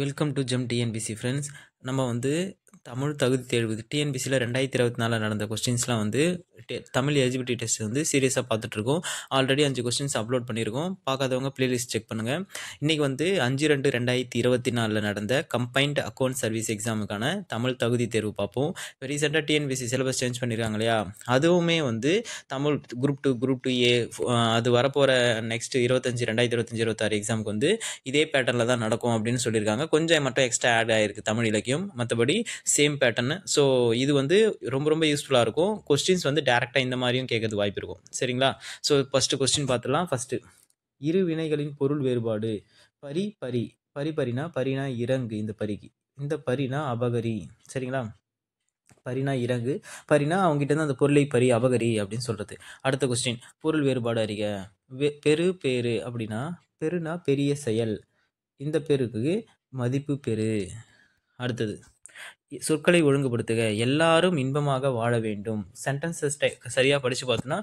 Welcome to gem TNPSC friends. நம்ம வந்து தமிழ் தகுதி தேர்வு டிஎன்பிசியில் 2024 நடந்த கொஸ்டின்ஸ்லாம் வந்து தமிழ் எலிஜிபிலிட்டி டெஸ்ட் வந்து சீரியஸாக பார்த்துட்ருக்கோம். ஆல்ரெடி 5 கொஸ்டின்ஸ் அப்லோட் பண்ணியிருக்கோம். பார்க்காதவங்க ப்ளேலிஸ்ட் செக் பண்ணுங்கள். இன்றைக்கி வந்து 5/2/2024 நடந்த கம்பைன்ட் அக்கௌண்ட் சர்வீஸ் எக்ஸாமுக்கான தமிழ் தகுதி தேர்வு பார்ப்போம். இப்போ ரீசெண்டாக டிஎன்பிசி சிலபஸ் சேஞ்ச் பண்ணியிருக்காங்க இல்லையா, அதுவுமே வந்து தமிழ் குரூப் டூ ஏ அது வரப்போகிற நெக்ஸ்ட் 2025 எக்ஸாமுக்கு வந்து இதே பேட்டர்னில் தான் நடக்கும் அப்படின்னு சொல்லியிருக்காங்க. கொஞ்சம் மட்டும் எக்ஸ்ட்ரா ஆட் ஆகிருக்கு தமிழ் இலக்கியம், மற்றபடி சேம் பேட்டர்னு. ஸோ இது வந்து ரொம்ப ரொம்ப யூஸ்ஃபுல்லாக இருக்கும். கொஸ்டின்ஸ் வந்து டேரெக்டாக இந்த மாதிரியும் கேட்கறது வாய்ப்பு இருக்கும். சரிங்களா? ஸோ ஃபஸ்ட்டு கொஸ்டின் பார்த்துடலாம். ஃபஸ்ட்டு, இரு வினைகளின் பொருள் வேறுபாடு. பரி பரி பரினா பரினா இறங்கு. இந்த பரினா அபகரி. சரிங்களா? பரினா இறங்கு, பரினா அவங்ககிட்ட இருந்து அந்த பொருளை பரி அபகரி அப்படின்னு சொல்றது. அடுத்த கொஸ்டின், பொருள் வேறுபாடு அறிக. பெரு பேரு அப்படின்னா பெருனா பெரிய செயல், இந்த பெருக்கு மதிப்பு பெரு. அடுத்தது, சொற்களை ஒழுங்குபடுத்துக. எல்லாரும் இன்பமாக வாழ வேண்டும். சென்டென்சஸ் சரியாக படித்து பார்த்தோன்னா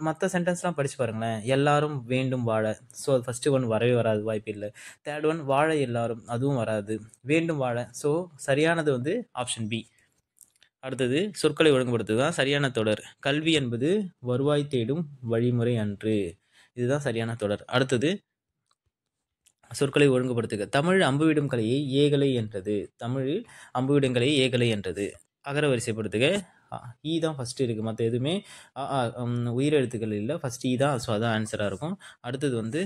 மற்ற சென்டென்ஸ்லாம் படித்து பாருங்களேன். எல்லாரும் வேண்டும் வாழ. ஸோ ஃபஸ்ட்டு ஒன் வரவே வராது, வாய்ப்பு இல்லை. தேர்ட் ஒன் வாழ எல்லாரும், அதுவும் வராது. வேண்டும் வாழ. ஸோ சரியானது வந்து ஆப்ஷன் பி. அடுத்தது, சொற்களை ஒழுங்குபடுத்துதான் சரியான தொடர். கல்வி என்பது வருவாய் தேடும் வழிமுறை அன்று. இதுதான் சரியான தொடர். அடுத்தது, சொற்களை ஒழுங்குபடுத்துக. தமிழ் அம்புவிடும் கலையை ஏகலை என்றது. தமிழில் அம்புவிடும் கலையை ஏகலை என்றது. அகர வரிசைப்படுத்துக. ஈ தான் ஃபஸ்ட்டு இருக்குது, மற்ற எதுவுமே உயிரெழுத்துக்கள் இல்லை. ஃபஸ்ட் ஈ தான். ஸோ அதான் ஆன்சராக இருக்கும். அடுத்தது வந்து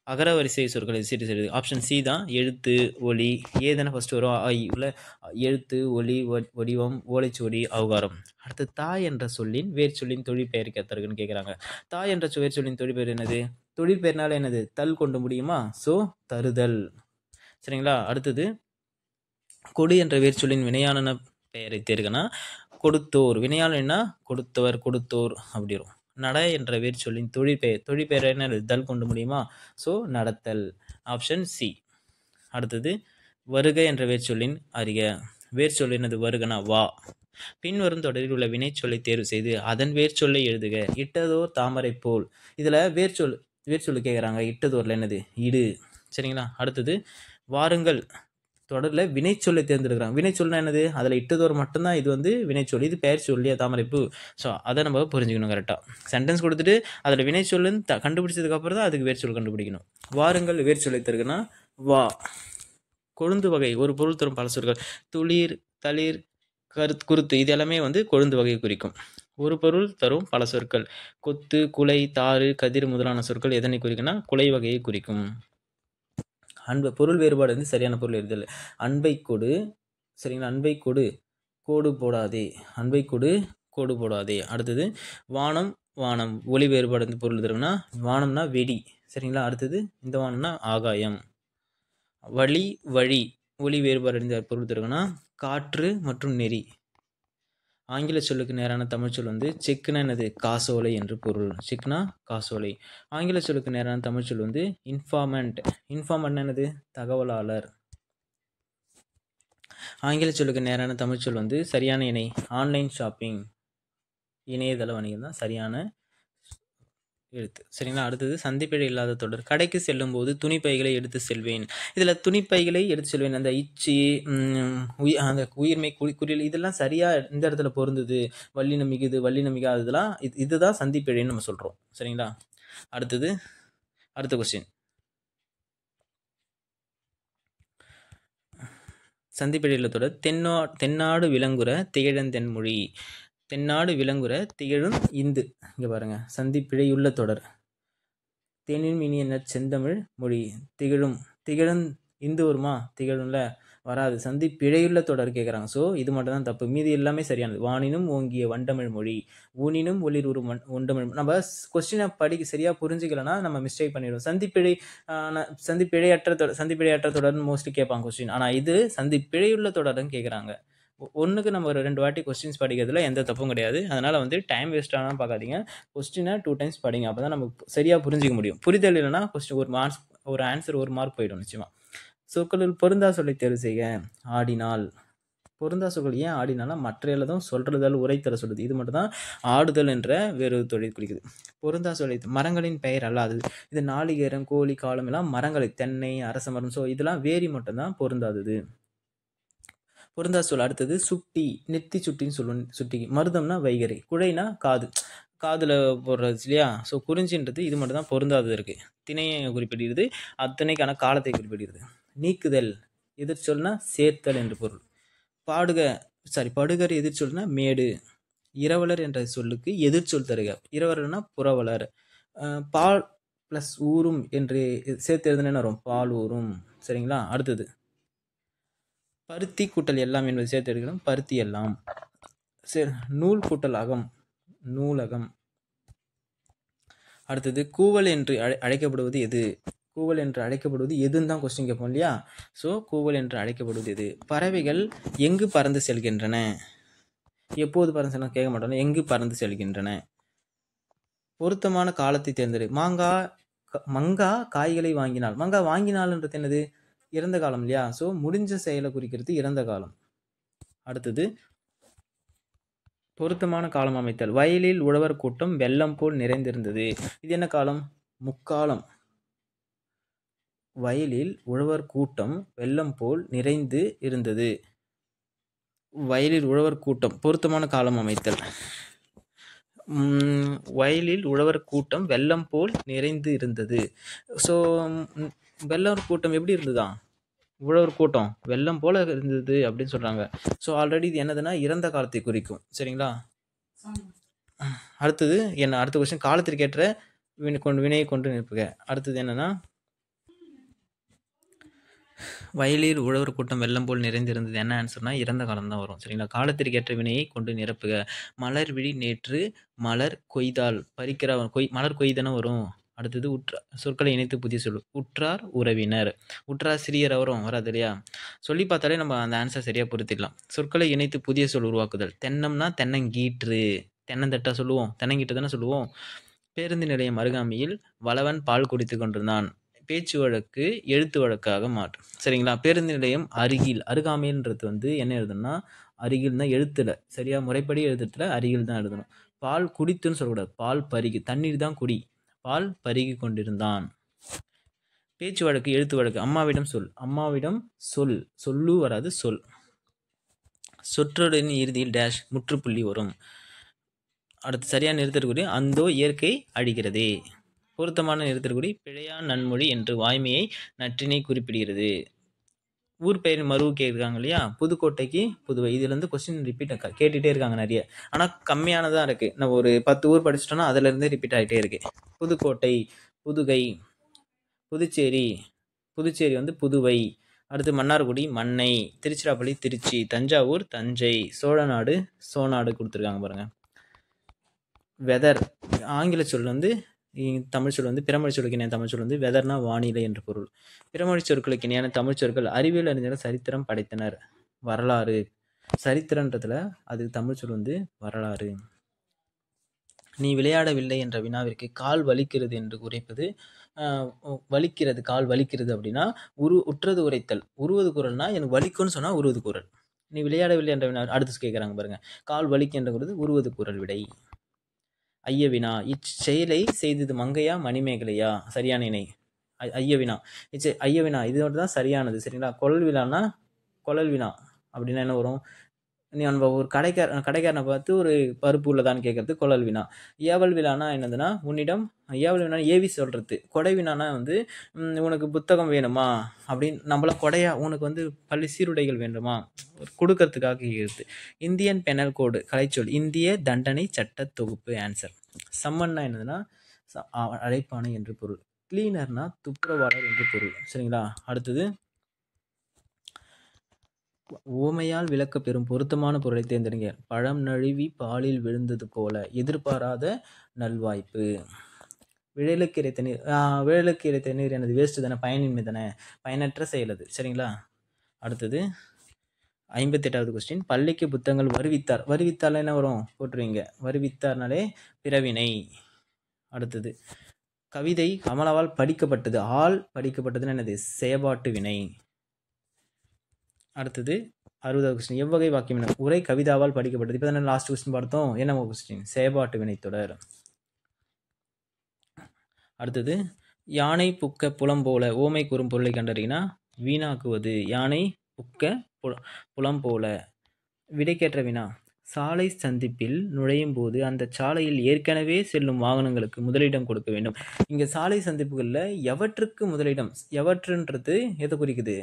அகர வரிசை சொற்களை சரி. ஆப்ஷன் சி தான். எழுத்து ஒலி ஏதான ஃபஸ்ட்டு வரும். உள்ள எழுத்து ஒலி வடிவம் ஓலைச்சுவடி அவகாரம். அடுத்து, தாய் என்ற சொல்லின் வேர் சொல்லின் தொழிற்பெயர் கேத்தருக்குன்னு கேட்குறாங்க. தாய் என்ற வேர் சொல்லின் தொழிற்பெயர் என்னது? தொழிற்பெயர்னால என்னது? தல் கொண்டு முடியுமா? ஸோ தருதல். சரிங்களா? அடுத்தது, கொடு என்ற வேர் சொல்லின் வினையான பெயரை தேர்கனா கொடுத்தோர். வினையாளன்னா கொடுத்தவர் கொடுத்தோர் அப்படி வரும். நட என்ற வேர் சொல்லின் தொழிற்பெயர் என்ன? தல் கொண்டு முடியுமா? ஸோ நடத்தல். Option C. அடுத்தது, வருக என்ற வேர் சொல்லின் அறிக. வேர் சொல் என்னது? வருகனா வா. பின்வரும் தொடரில் உள்ள வினை சொல்லை தேர்வு செய்து அதன் வேர் சொல்லை எழுதுக. இட்டதோர் தாமரை போல். இதில் வேர் சொல்லு கேட்குறாங்க. இட்டதோரில் என்னது? இடு. சரிங்களா? அடுத்தது, வாருங்கள் தொடரில் வினைச்சொல்லை தேர்ந்தெடுக்கிறாங்க. வினைச்சொல்னா என்னது? அதில் இட்டதோர் மட்டும்தான் இது வந்து வினைச்சொல். இது பெயர் சொல்லியா தாமரைப்பூ. ஸோ அதை நம்ம புரிஞ்சுக்கணும் கரெக்டாக. சென்டென்ஸ் கொடுத்துட்டு அதில் வினைச்சொல்லுன்னு கண்டுபிடிச்சதுக்கப்புறம் தான் அதுக்கு வேர்ச்சொல் கண்டுபிடிக்கணும். வாருங்கள் வேர்ச்சொல்லை தருகுன்னா வா. கொழுந்து வகை ஒரு பொருள் தரும் பல சொற்கள். துளிர் தளிர் குருத்து இது எல்லாமே வந்து கொழுந்து வகையை குறிக்கும். ஒரு பொருள் தரும் பல சொற்கள். கொத்து குலை தாறு கதிர் முதலான சொற்கள் எதனை குறிக்குன்னா குலை வகையை குறிக்கும். பொருள் வேறுபாடு வந்து சரியான பொருள் எழுதல். அன்பை கொடு. சரிங்களா? அன்பை கொடு கோடு போடாதே. அன்பை கொடு கோடு போடாதே. அடுத்தது, வானம் ஒளி வேறுபாடு வந்து பொருள் தருங்கன்னா வானம்னா வெடி. சரிங்களா? அடுத்தது, இந்த வானம்னா ஆகாயம். வழி ஒளி வேறுபாடு அடைந்த பொருள் தருங்கன்னா காற்று மற்றும் நெறி. ஆங்கில சொல்லுக்கு நேரான தமிழ் சொல் வந்து செக்குனா என்னது? காசோலை என்று பொருள். செக்னா காசோலை. ஆங்கில சொல்லுக்கு நேரான தமிழ் சொல் வந்து இன்ஃபார்மண்ட். இன்ஃபார்மண்ட் என்னது? தகவலாளர். ஆங்கில சொல்லுக்கு நேரான தமிழ் சொல் வந்து சரியான இணை ஆன்லைன் ஷாப்பிங். இணையதள வணிகம் தான் சரியான எழுத்து. சரிங்களா? அடுத்தது, சந்திப்பிழை இல்லாத தொடர். கடைக்கு செல்லும் போது துணிப்பைகளை எடுத்து செல்வேன். இதில் துணிப்பைகளை எடுத்து செல்வேன், அந்த இச்சி அந்த உயிர்மை குறியல் இதெல்லாம் சரியாக இந்த இடத்துல பொருந்தது. வல்லினம் மிகுது வல்லினம் மிகாததெல்லாம் இதுதான் சந்திப்பிழைன்னு நம்ம சொல்கிறோம். சரிங்களா? அடுத்த கொஸ்டின், சந்திப்பிழையில் தொடர். தென்னாடு விளங்குற திகழன் தென்மொழி. தென்னாடு விளங்குற திகழும் இந்து. இங்கே பாருங்க, சந்திப்பிழையுள்ள தொடர். தேனின் இனிய செந்தமிழ் மொழி. திகழும் இந்து வருமா? திகழும்ல வராது. சந்தி பிழையுள்ள தொடர் கேட்குறாங்க. ஸோ இது மட்டும் தான் தப்பு. மீதி எல்லாமே சரியானது. வானினும் ஓங்கிய வண்டமிழ் மொழி, ஊனினும் ஒளிர் உரும் ஒண்டமிழ். நம்ம கொஸ்டினை சரியாக புரிஞ்சிக்கலன்னா நம்ம மிஸ்டேக் பண்ணிடுவோம். சந்திப்பிழையற்ற தொடர்னு மோஸ்ட்லி கேட்பாங்க கொஸ்டின். ஆனால் இது சந்திப்பிழையுள்ள தொடர்னு கேட்குறாங்க. ஒன்றுக்கு நம்ம ஒரு 2 வாட்டி கொஸ்டின்ஸ் படிக்கிறதுல எந்த தப்பும் கிடையாது. அதனால் வந்து டைம் வேஸ்ட் ஆனால் பார்க்காதீங்க. கொஸ்டினை 2 டைம்ஸ் படிங்க. அப்போ தான் நம்ம சரியாக புரிஞ்சிக்க முடியும். புரிதல் இல்லைன்னா கொஸ்டின் ஒரு ஆன்சர் 1 மார்க் போயிடும் நிச்சயமாக. சொற்களில் பொருந்தா சொல்லை தேர்வு செய்க. ஆடினால். பொருந்தா சொற்கள் ஏன் ஆடினாலும் மற்ற எல்லாதும் சொல்றதால் உரைத்தர சொல்லுது. இது மட்டும் தான் ஆடுதல் என்ற வேறு தொழில் குறிக்குது. பொருந்தா சொல் மரங்களின் பெயர் அல்லாதது. இது நாளிகேரம், கோழி, காலம் எல்லாம் மரங்களை தென்னை, அரச மரம். ஸோ இதெல்லாம் வேரி மட்டும் தான் பொருந்தாதது. பொருந்தா சொல் அடுத்தது சுட்டி, நெத்தி சுட்டின்னு சொல்லுவோம். சுட்டிக்கு மருதம்னா வைகறை, குழைனா காது, காதில் போடுறது இல்லையா. ஸோ குறிஞ்சின்றது இது மட்டும் தான் பொருந்தாதது இருக்குது. திணையை குறிப்பிடுகிறது, அத்தனைக்கான காலத்தை குறிப்பிடுகிறது. நீக்குதல் எதிர்ச்சொல்னா சேர்த்தல் என்று பொருள். படுகர் எதிர்ச்சொல்னா மேடு. இரவலர் என்ற சொல்லுக்கு எதிர்ச்சொல் தருக. இரவலர்னா புறவலர். பால் ப்ளஸ் ஊரும் என்று சேர்த்து எழுதுனா வரும், பால் ஊரும். சரிங்களா. அடுத்தது பருத்தி கூட்டல் எல்லாம் என்பது சேர்த்து எடுக்கணும், பருத்தி எல்லாம். சரி, நூல் கூட்டல் அகம், நூலகம். அடுத்தது கூவல் என்று அழைக்கப்படுவது எது? கூவல் என்று அழைக்கப்படுவது எதுன்னு தான் கொஸ்டின் கேட்போம் இல்லையா. ஸோ கூவல் என்று அழைக்கப்படுவது எது? பறவைகள் எங்கு பறந்து செல்கின்றன? எப்போது பறந்து செல்ல கேட்க மாட்டோம், எங்கு பறந்து செல்கின்றன? பொருத்தமான காலத்தை தேர்ந்தெடு. மங்கா காய்களை வாங்கினால், மங்கா வாங்கினால்ன்றது என்னது? இறந்த காலம் இல்லையா. ஸோ முடிஞ்ச செயலை குறிக்கிறது இறந்த காலம். அடுத்தது பொருத்தமான காலம் அமைத்தல். வயலில் உழவர் கூட்டம் வெள்ளம் போல் நிறைந்திருந்தது. இது என்ன காலம்? முக்காலம். வயலில் உழவர் கூட்டம் வெள்ளம் போல் நிறைந்து இருந்தது. வயலில் உழவர் கூட்டம் பொருத்தமான காலம் அமைத்தல். வயலில் உழவர் கூட்டம் வெள்ளம் போல் நிறைந்து இருந்தது. ஸோ வெள்ளம் கூட்டம் எப்படி இருந்ததா? உழவர் கூட்டம் வெள்ளம் போல இருந்தது அப்படின்னு சொல்றாங்க. ஸோ ஆல்ரெடி இது என்னதுன்னா இறந்த காலத்தை குறிக்கும். சரிங்களா. அடுத்தது என்ன? அடுத்த கொஸ்டின் காலத்திற்கேற்ற வினையை கொண்டு நிற்புக. அடுத்தது என்னன்னா வயலில் உழவர் கூட்டம் வெள்ளம் போல் நிறைந்திருந்தது. என்ன ஆன்சர்னா இறந்த காலம் தான் வரும். சரிங்களா. காலத்திற்கேற்ற வினையை கொண்டு நிரப்புக. மலர் விழி நேற்று மலர் கொய்தால், பறிக்கிற மலர் கொய்தானே வரும். அடுத்தது சொற்களை இணைத்து புதிய சொல். உற்றார் உறவினர். உற்றார் சிறியர் அவரும் வராது இல்லையா. சொல்லி பார்த்தாலே நம்ம அந்த ஆன்சர் சரியாக பொருத்திடலாம். சொற்களை இணைத்து புதிய சொல் உருவாக்குதல். தென்னம்னா தென்னங்கீற்று, தென்னந்தட்டா சொல்லுவோம், தென்னங்கீற்று தானே சொல்லுவோம். பேருந்து நிலையம் அருகாமையில் வளவன் பால் குடித்து கொண்டிருந்தான். பேச்சு வழக்கு எழுத்து வழக்காக மாற்றும். சரிங்களா. பேருந்து நிலையம் அருகில், அருகாமைன்றது என்ன எழுதணும்னா அருகில் தான் எழுத்துல. சரியா. முறைப்படி எழுதுறதுல அருகில் தான் எழுதணும். பால் குடித்துன்னு சொல்லக்கூடாது, பால் பருகி, தண்ணீர் தான் குடி. பால் பருகி கொண்டிருந்தான். பேச்சு வழக்கு எழுத்து வழக்கு. அம்மாவிடம் சொல், அம்மாவிடம் சொல், சொல்லு வராது, சொல். சொற்றொடரின் இறுதியில் டேஷ் முற்றுப்புள்ளி வரும். அடுத்து சரியான நிறுத்தற்குறி அந்தோ இயற்கை அழிகிறதே. பொருத்தமான நிறுத்தற்குறி பிழையா நன்மொழி என்று வாய்மையை நற்றினை குறிப்பிடுகிறது. ஊர் பெயர் மருவு கேட்குறாங்க இல்லையா. புதுக்கோட்டைக்கு புதுவை. இதுலேருந்து கொஸ்டின் ரிப்பீட் கேட்டுகிட்டே இருக்காங்க நிறைய. ஆனால் கம்மியானதாக இருக்குது. நம்ம ஒரு 10 ஊர் படிச்சிட்டோம்னா அதிலேருந்தே ரிப்பீட் ஆகிட்டே இருக்கு. புதுக்கோட்டை, புதுகை, புதுச்சேரி, புதுச்சேரி புதுவை. அடுத்து மன்னார்குடி மண்ணை, திருச்சிராப்பள்ளி திருச்சி, தஞ்சாவூர் தஞ்சை, சோழநாடு சோநாடு கொடுத்துருக்காங்க பாருங்கள். வெதர் ஆங்கில சொல் தமிழ் சொல் பிறமொழி சொற்களுக்கு இணையான தமிழ் சொல் வெதர்னா வானிலை என்று பொருள். பிறமொழி சொற்களுக்கு இணையான தமிழ் சொற்கள் அறிவியல் அறிஞர்கள் சரித்திரம் படைத்தனர். வரலாறு. சரித்திரன்றதுல அது தமிழ் சொல் வரலாறு. நீ விளையாடவில்லை என்ற வினாவிற்கு கால் வலிக்கிறது என்று குறிப்பது வலிக்கிறது, கால் வலிக்கிறது அப்படின்னா உற்றது உரைத்தல். உருவது குரல்னா எனக்கு வலிக்கும்னு சொன்னால் உருவது குரல். நீ விளையாடவில்லை என்ற வினா அடுத்து கேட்குறாங்க பாருங்க. கால் வலிக்கின்றது உருவது குரல் விடை. ஐயவினா இச்செயலை செய்தது மங்கையா மணிமேகலையா? சரியான இணை ஐயவினா. ஐயவினா இது மட்டும் தான் சரியானது. சரிங்களா. கொழல் விழானா கொழல் வினா அப்படின்னா என்ன வரும்? நீ நம்ம ஒரு கடைக்காரனை பார்த்து ஒரு பருப்பு உள்ளதான்னு கேட்கறது கொழல் வினா. ஏவல் விழானா என்னதுன்னா உன்னிடம் ஏவல் வினா ஏவி சொல்றது. கொடை வினானா உனக்கு புத்தகம் வேணுமா அப்படின்னு நம்மள கொடையா உனக்கு பள்ளி சீருடைகள் வேண்டுமா கொடுக்கறதுக்காக கேட்குறது. இந்தியன் பெனல் கோடு கலைச்சொல் இந்திய தண்டனை சட்ட தொகுப்பு. ஆன்சர். சம்மன்னா என்னதுன்னா அழைப்பானை என்று பொருள். கிளீனர்னா துப்புரவாளர் என்று பொருள். சரிங்களா. அடுத்தது ஓமையால் விளக்க பெறும் பொருத்தமான பொருளை தேர்ந்தெடுங்க. பழம் நழுவி பாலில் விழுந்தது போல, எதிர்பாராத நல்வாய்ப்பு. விழலுக்கு இறை தண்ணீர். விழலுக்கு இறை தண்ணீர் எனது வேஸ்ட்டு தானே, பயனின்மை தானே, பயனற்ற செயல் அது. சரிங்களா. அடுத்தது 58வது கொஸ்டின். பள்ளிக்கு புத்தகங்கள் வருவித்தார். வருவித்தார்ல என்ன வரும் போட்டுருவீங்க. வருவித்தார்னாலே பிறவினை. அடுத்தது கவிதை கமலாவால் படிக்கப்பட்டது. ஆள் படிக்கப்பட்டதுன்னு என்னது செயற்பாட்டு வினை. அடுத்தது 60வது கொஸ்டின். எவ்வகை வாக்கியம் என உரை கவிதாவால் படிக்கப்பட்டது. இப்போ தானே லாஸ்ட் கொஸ்டின் பார்த்தோம். என்ன கொஸ்டின்? செயற்பாட்டு வினைத்தொடர். அடுத்தது யானை புக்க புலம் போல ஓமை கூறும் பொருளை கண்டறியினா வீணாக்குவது. யானை புக்க புலம் போல. விடைக்கேற்ற வினா. சாலை சந்திப்பில் நுழையும் போது அந்த சாலையில் ஏற்கனவே செல்லும் வாகனங்களுக்கு முதலிடம் கொடுக்க வேண்டும். இங்கே சாலை சந்திப்புகளில் எவற்றுக்கு முதலிடம்? எவற்றுன்றது எதை குறிக்குது?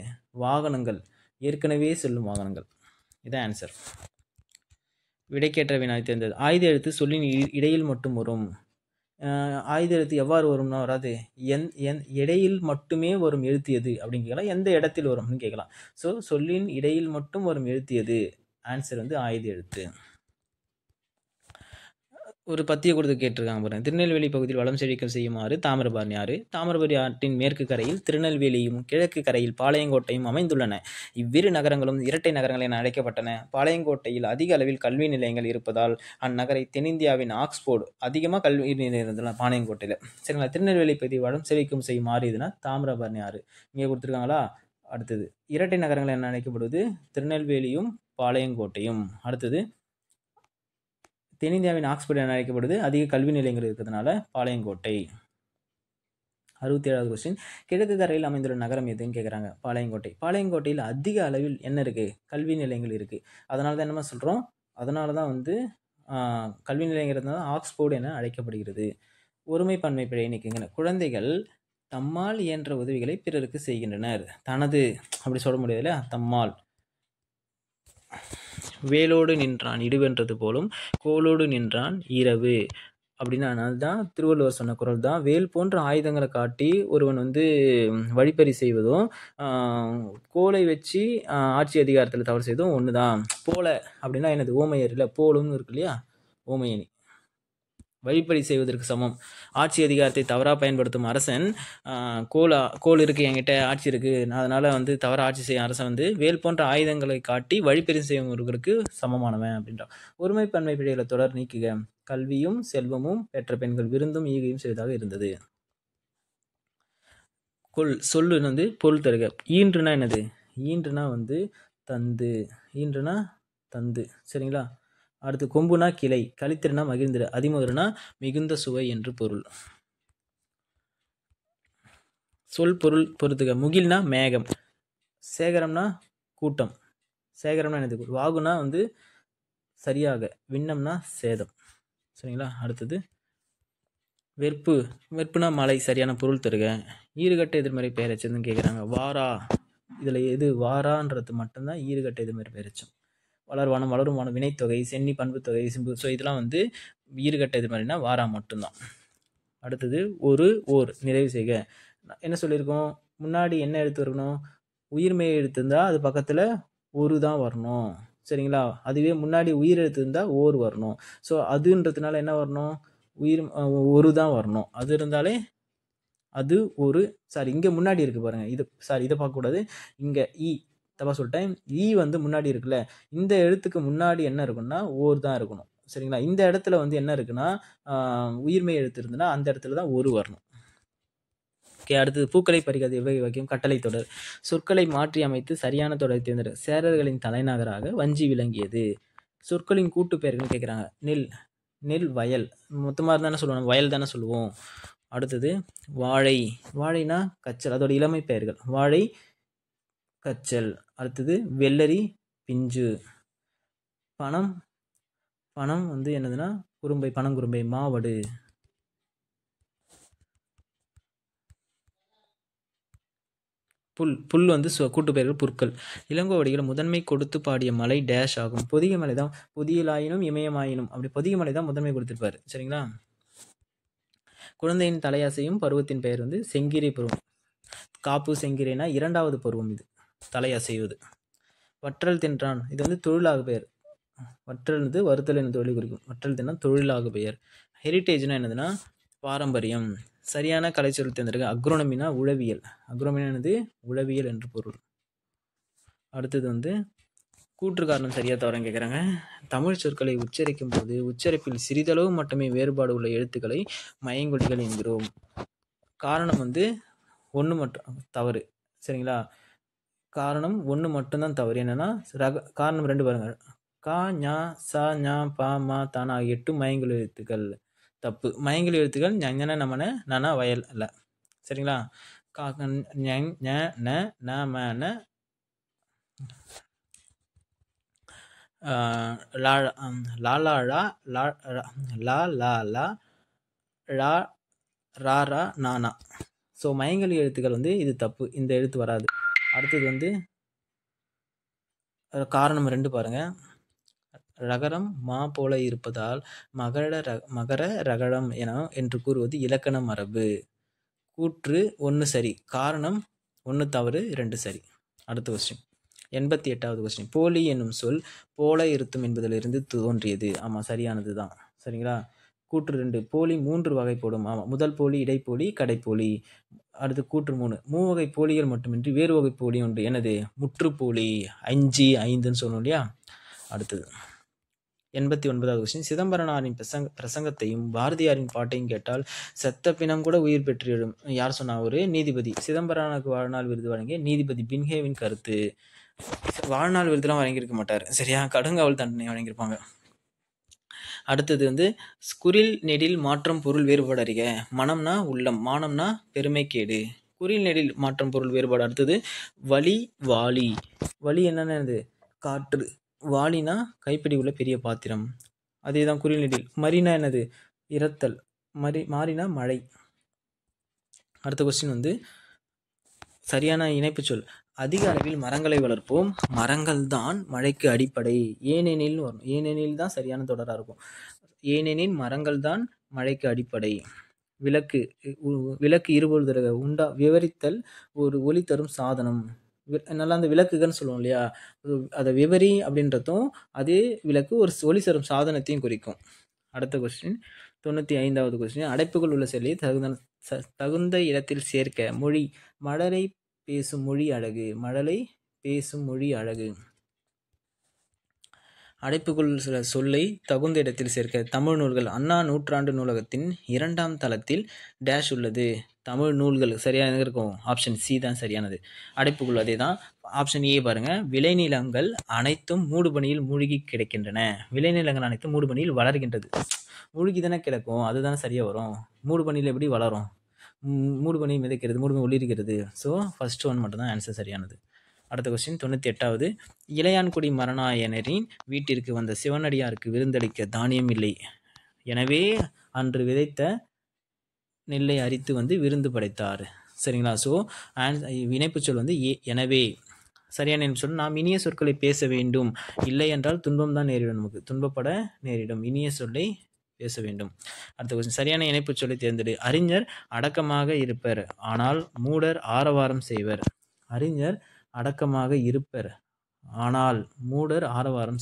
வாகனங்கள், ஏற்கனவே செல்லும் வாகனங்கள். இதான் ஆன்சர். விடைக்கேற்ற வினா தேர்ந்தது. ஆயுத எழுத்து சொல்லின் இடையில் மட்டும் வரும். ஆயுத எழுத்து எவ்வாறு வரும்னா வராது. இடையில் மட்டுமே வரும் எழுத்து எது அப்படின்னு கேட்கலாம். எந்த இடத்தில் வரும்னு கேட்கலாம். ஸோ சொல்லின் இடையில் மட்டும் வரும் எழுத்து எது? ஆன்சர் வந்து ஆயுத எழுத்து. ஒரு பத்திய கொடுத்து கேட்டிருக்காங்க பாருங்க. திருநெல்வேலி பகுதியில் வளம் செழிக்க செய்யுமாறு தாமிரபரணி ஆறு. தாமிரபரணி ஆற்றின் மேற்கு கரையில் திருநெல்வேலியும் கிழக்கு கரையில் பாளையங்கோட்டையும் அமைந்துள்ளன. இவ்விரு நகரங்களும் இரட்டை நகரங்கள் என அழைக்கப்பட்டன. பாளையங்கோட்டையில் அதிக அளவில் கல்வி நிலையங்கள் இருப்பதால் அந்நகரை தென்னிந்தியாவின் ஆக்ஸ்போர்டு. அதிகமாக கல்வி நிலையம் இருந்ததுலாம் பாளையங்கோட்டையில். சரிங்களா. திருநெல்வேலி பகுதி வளம் செழிக்கும் செய்யுமாறு இதுனா தாமிரபரணி ஆறு இங்கே கொடுத்துருக்காங்களா. அடுத்தது இரட்டை நகரங்கள் என அழைக்கப்படுவது திருநெல்வேலியும் பாளையங்கோட்டையும். அடுத்தது தென்னிந்தியாவின் ஆக்ஸ்போர்ட் என அழைக்கப்படுது. அதிக கல்வி நிலையங்கள் இருக்கிறதுனால பாளையங்கோட்டை. 67வது கொஸ்டின். கிழக்கு கரையில் அமைந்துள்ள நகரம் எதுன்னு கேட்குறாங்க. பாளையங்கோட்டை. பாளையங்கோட்டையில் அதிக அளவில் என்ன இருக்குது? கல்வி நிலையங்கள் இருக்குது. அதனால தான் என்னமா சொல்கிறோம்? அதனால தான் வந்து கல்வி நிலையங்கிறது ஆக்ஸ்போர்டு என அழைக்கப்படுகிறது. ஒருமை பன்மை பிழை நீக்குங்க. குழந்தைகள் தம்மால் இயன்ற உதவிகளை பிறருக்கு செய்கின்றனர். தனது அப்படி சொல்ல முடியாதுல்ல. தம்மால். வேலோடு நின்றான் இடுவென்றது போலும் கோலோடு நின்றான் இரவு அப்படின்னா அதுதான் திருவள்ளுவர் சொன்ன குறள் தான். வேல் போன்ற ஆயுதங்களை காட்டி ஒருவன் வந்து வழிப்பறி செய்வதும் கோலை வச்சு ஆட்சி அதிகாரத்தில் தவறு செய்வதும் ஒன்று தான். போல அப்படின்னா என்னது? ஓமையர் இல்லை, போலும்னு இருக்கு இல்லையா, ஓமையணி. வழிப்பறி செய்வதற்கு சமம். ஆட்சி அதிகாரத்தை தவறாக பயன்படுத்தும் அரசன் கோல் இருக்குது, என்கிட்ட ஆட்சி இருக்குது, அதனால் வந்து தவறாக ஆட்சி செய்யும் அரசன் வந்து வேல் போன்ற ஆயுதங்களை காட்டி வழிப்பறி செய்வர்களுக்கு சமமானவன் அப்படின்றான். ஒருமை பன்மை பிழைகளை தொடர் நீக்குக. கல்வியும் செல்வமும் பெற்ற பெண்கள் விருந்தும் ஈகையும் செய்வதாக இருந்தது. சொல்லு வந்து பொருள் தருக. ஈன்றுனா என்னது? ஈன்றுனா வந்து தந்து. ஈன்றுனா தந்து. சரிங்களா. அடுத்து கொம்புனா கிளை, கலித்திரனா மகிழ்ந்திர, அதிமுதனா மிகுந்த சுவை என்று பொருள். சொல் பொருள் பொறுத்துக. முகில்னா மேகம், சேகரம்னா கூட்டம், சேகரம்னா என்னது? வாகுனா வந்து சரியாக, விண்ணம்னா சேதம். சரிங்களா. அடுத்தது வெறுப்பு. வெறுப்புனா மலை, சரியான பொருள் தருக. ஈறுகட்ட எதிர்மறை பெயரச்சதுன்னு கேட்குறாங்க. வாரா, இதில் எது வாரான்றது மட்டும்தான் ஈறுகட்ட எதிர்மறை பெயரச்சம். வளர்வானம், வளருமானம், வினைத்தொகை, சென்னி, பண்புத்தொகை, சிம்பு. ஸோ இதெல்லாம் வந்து ஈறுகட்ட எதிர்மறைனா வாரா மட்டும்தான். அடுத்தது ஓர் நிறைவு செய்க. என்ன சொல்லியிருக்கோம்? முன்னாடி என்ன எழுத்து இருக்கணும்? உயிர்மெய் எழுத்து இருந்தால் அது பக்கத்தில் ஒரு தான் வரணும். சரிங்களா. அதுவே முன்னாடி உயிர் எழுத்து இருந்தால் ஓர் வரணும். ஸோ அதுன்றதுனால என்ன வரணும்? ஒரு தான் வரணும். அது இருந்தாலே அது ஒரு. சாரி, இங்கே முன்னாடி இருக்குது பாருங்கள். இது சாரி, இதை பார்க்கக்கூடாது. இங்கே தப்பா சொல்லிட்டேன். வந்து முன்னாடி இருக்குல்ல, இந்த எழுத்துக்கு முன்னாடி என்ன இருக்குன்னா ஓர் தான் இருக்கணும். சரிங்களா. இந்த இடத்துல வந்து என்ன இருக்குன்னா உயிர்மெய் எழுத்து இருந்துன்னா அந்த இடத்துல தான் ஒரு வரணும். ஓகே. அடுத்தது பூக்களை பறிக்காது எவ்வகை வாக்கியம்? கட்டளை தொடர். சொற்களை மாற்றி அமைத்து சரியான தொடரை தேர்ந்தெடு. சேரர்களின் தலைநகராக வஞ்சி விளங்கியது. சொற்களின் கூட்டு பெயர்கள் கேட்குறாங்க. நெல், வயல். மொத்தமாக இருந்தானே சொல்லுவோம், வயல் தானே சொல்லுவோம். அடுத்தது வாழை. வாழைனா கச்சல், அதோட இளமை பெயர்கள். வாழை, கச்சல். அடுத்தது வெள்ளரி, பிஞ்சு. பணம் வந்து என்னதுன்னா குறும்பை, பனங்குறும்பை, மாவடு. புல் வந்து கூட்டு பெயர்கள் புற்கள். இளங்கோவடிகள் முதன்மை கொடுத்து பாடிய மலை டேஷ் ஆகும். பொதிகை மலை தான். பொதியலாயினும் இமயமாயினும், அப்படி பொதிகை மலை தான் முதன்மை கொடுத்துருப்பாரு. சரிங்களா. குழந்தையின் தலையாசையும் பருவத்தின் பெயர் வந்து செங்கிரை பருவம். காப்பு செங்கிரைனா 2வது பருவம் இது, தலையசைவது. வற்றல் தின்றான், இது வந்து தொழிலாக பெயர். வற்றல் வந்து வருத்தல் என தொழில் குறிக்கும். வற்றல் தின்னா தொழிலாக பெயர். ஹெரிட்டேஜ்னா என்னதுன்னா பாரம்பரியம். சரியான கலைச்சொல் தேர்ந்தெடுக்க. அக்ரோனமினா உளவியல். அக்ரோனமினா என்னது? உளவியல் என்று பொருள். அடுத்தது வந்து கூற்று காரணம் சரியா தவறான்னு கேட்குறாங்க. தமிழ் சொற்களை உச்சரிக்கும் போது உச்சரிப்பில் சிறிதளவு மட்டுமே வேறுபாடு உள்ள எழுத்துக்களை மயங்கொலிகள் என்கிறோம். காரணம் வந்து ஒன்று மட்டும் தவறு. சரிங்களா. காரணம் 1 மட்டும்தான் தவறு. என்னன்னா காரணம் 2 பாருங்க. கா, ஞா, சா, ஞா, பா, மா, தானா ஆகிய 8 மயங்கல் எழுத்துக்கள் தப்பு. மயங்கல் எழுத்துக்கள் ஞன, நமன, நன, வயல் அல்ல. சரிங்களா? கா, ஞ, ஞ, ந, ந, ம, ந, லா, லா, லா, லா, லா, லா, லா, லா, ழா, ரா, ரா, நா, நா. ஸோ மயங்கல் எழுத்துக்கள் வந்து இது தப்பு. இந்த எழுத்து வராது. அடுத்தது வந்து காரணம் 2 பாருங்க. ரகரம் மா போல இருப்பதால் மகர ரகரம் என்று கூறுவது இலக்கண மரபு. கூற்று 1 சரி. காரணம் 1 தவறு, 2 சரி. அடுத்த கொஸ்டின் 88வது கொஸ்டின். போலி என்னும் சொல் போல இருத்தும் என்பதிலிருந்து தோன்றியது. ஆமா, சரியானது தான். சரிங்களா? கூற்று 2 போலி 3 வகைப்படும். ஆமா, முதல் போலி, இடைப்போலி, கடைப்போலி. அடுத்து கூற்று 3 மூவகை போலிகள் மட்டுமின்றி வேறு வகை போலி உண்டு. எனது முற்றுப்போலி 5 5ன்னு சொன்னோம் இல்லையா? அடுத்தது 89வது கொஸ்டின். சிதம்பரனாரின் பிரசங்கத்தையும் பாரதியாரின் பாட்டையும் கேட்டால் செத்த பிணம் கூட உயிர் பெற்றிடும். யார் சொன்னா? ஒரு நீதிபதி. சிதம்பரனாருக்கு வாழ்நாள் விருது வழங்கிய நீதிபதி பின்ஹேவின் கருத்து. வாழ்நாள் விருதுலாம் வழங்கியிருக்க மாட்டார். சரியா? கடுங்காவல் தண்டனை வழங்கியிருப்பாங்க. அடுத்தது வந்து குறில் நெடில் மாற்றம் பொருள் வேறுபாடு அறிக. மனம்னா உள்ளம், மானம்னா பெருமைக்கேடு. குறில் நெடில் மாற்றம் பொருள் வேறுபாடு. அடுத்தது வலி வாளி. வலி என்னன்னு? காற்று. வாளினா கைப்பிடி உள்ள பெரிய பாத்திரம். அதே தான் குறில் நெடில். மரினா என்னது? இரத்தல். மாறினா மழை. அடுத்த கொஸ்டின் வந்து சரியான இணைப்பு சொல். அதிக அளவில் மரங்களை வளர்ப்போம். மரங்கள் தான் மழைக்கு அடிப்படை. ஏனெனில் வரும். ஏனெனில் தான் சரியான தொடராக இருக்கும். ஏனெனில் மரங்கள் தான் மழைக்கு அடிப்படை. விளக்கு. விளக்கு இருபொழுது விவரித்தல் ஒரு ஒளி தரும் சாதனம். நல்லா அந்த விளக்குகள்னு சொல்லுவோம் இல்லையா? அதை விவரி அப்படின்றதும் அதே விளக்கு ஒரு ஒளி தரும் சாதனத்தையும் குறிக்கும். அடுத்த கொஸ்டின் 95வது கொஸ்டின். அடைப்புகள் உள்ள சொல்லை தகுந்த இடத்தில் சேர்க்க. மொழி. மழலை பேசும் மொழி அழகு. மழலை பேசும் மொழி அழகு. அடைப்புக்குள் சில சொல்லை தகுந்த இடத்தில் சேர்க்க. தமிழ் நூல்கள். அண்ணா நூற்றாண்டு நூலகத்தின் 2ஆம் தளத்தில் டேஷ் உள்ளது. தமிழ் நூல்கள். சரியான இருக்கும். ஆப்ஷன் சி தான் சரியானது. அடைப்புக்குள் அதே தான். ஆப்ஷன் ஏ பாருங்க. விளைநிலங்கள் அனைத்தும் மூடுபனியில் மூழ்கி கிடக்கின்றன. விளைநிலங்கள் அனைத்தும் மூடுபனியில் வளர்கின்றது. மூழ்கி தானே கிடக்கும், அதுதானே சரியாக வரும். மூடுபனியில் எப்படி வளரும்? மூடுபனி மிதக்கிறது, மூடுபனி ஒளிர்கிறது. ஸோ ஃபர்ஸ்ட் ஒன் மட்டும் தான் ஆன்சர் சரியானது. அடுத்த கொஸ்டின் 98வது. இளையான்குடி மரநாயனரின் வீட்டிற்கு வந்த சிவனடியாருக்கு விருந்தளிக்க தானியம் இல்லை. எனவே அன்று விதைத்த நெல்லை அரித்து வந்து விருந்து படைத்தார். சரிங்களா? ஸோ இணைப்பு சொல் வந்து எனவே. சரியான சொல். நாம் இனிய சொற்களை பேச வேண்டும். இல்லை என்றால் துன்பம் தான் நேரிடும். நமக்கு துன்பப்பட நேரிடும். இனிய சொல்லை பேச வேண்டும். அடுத்த கொஸ்டின். சரியான இணைப்பு சொல்லை தேர்ந்தெடு. அறிஞர் அடக்கமாக இருப்பர், ஆனால் மூடர் ஆரவாரம் செய்வர். அறிஞர் அடக்கமாக இருப்பர், ஆனால் மூடர் ஆரவாரம்